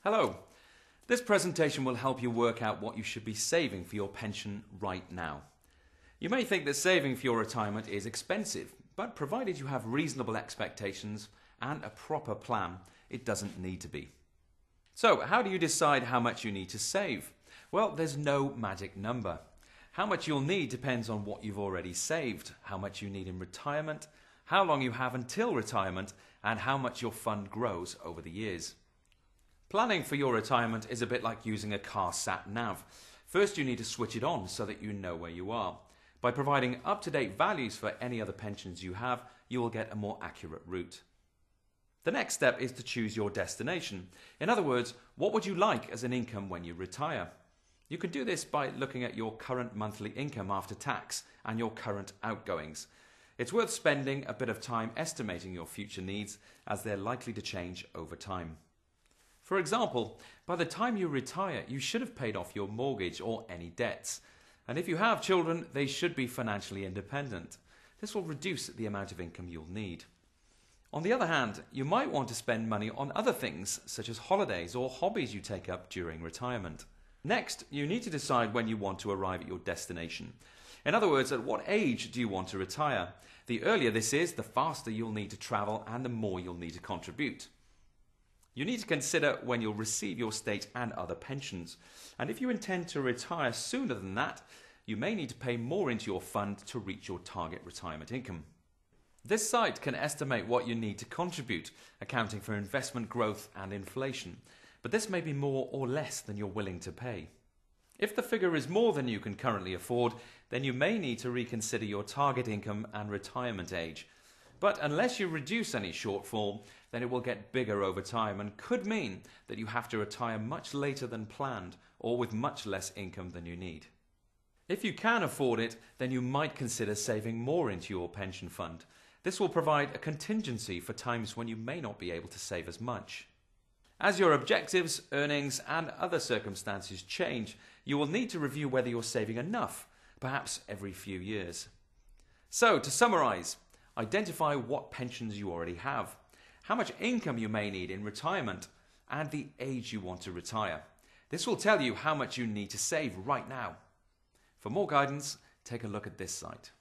Hello. This presentation will help you work out what you should be saving for your pension right now. You may think that saving for your retirement is expensive, but provided you have reasonable expectations and a proper plan, it doesn't need to be. So, how do you decide how much you need to save? Well, there's no magic number. How much you'll need depends on what you've already saved, how much you need in retirement, how long you have until retirement, and how much your fund grows over the years. Planning for your retirement is a bit like using a car sat-nav. First, you need to switch it on so that you know where you are. By providing up-to-date values for any other pensions you have, you will get a more accurate route. The next step is to choose your destination. In other words, what would you like as an income when you retire? You can do this by looking at your current monthly income after tax and your current outgoings. It's worth spending a bit of time estimating your future needs, as they're likely to change over time. For example, by the time you retire, you should have paid off your mortgage or any debts. And if you have children, they should be financially independent. This will reduce the amount of income you'll need. On the other hand, you might want to spend money on other things, such as holidays or hobbies you take up during retirement. Next, you need to decide when you want to arrive at your destination. In other words, at what age do you want to retire? The earlier this is, the faster you'll need to travel and the more you'll need to contribute. You need to consider when you'll receive your state and other pensions. And if you intend to retire sooner than that, you may need to pay more into your fund to reach your target retirement income. This site can estimate what you need to contribute, accounting for investment growth and inflation. But this may be more or less than you're willing to pay. If the figure is more than you can currently afford, then you may need to reconsider your target income and retirement age. But unless you reduce any shortfall, then it will get bigger over time and could mean that you have to retire much later than planned or with much less income than you need. If you can afford it, then you might consider saving more into your pension fund. This will provide a contingency for times when you may not be able to save as much. As your objectives, earnings, and other circumstances change, you will need to review whether you're saving enough, perhaps every few years. So, to summarize, identify what pensions you already have, how much income you may need in retirement, and the age you want to retire. This will tell you how much you need to save right now. For more guidance, take a look at this site.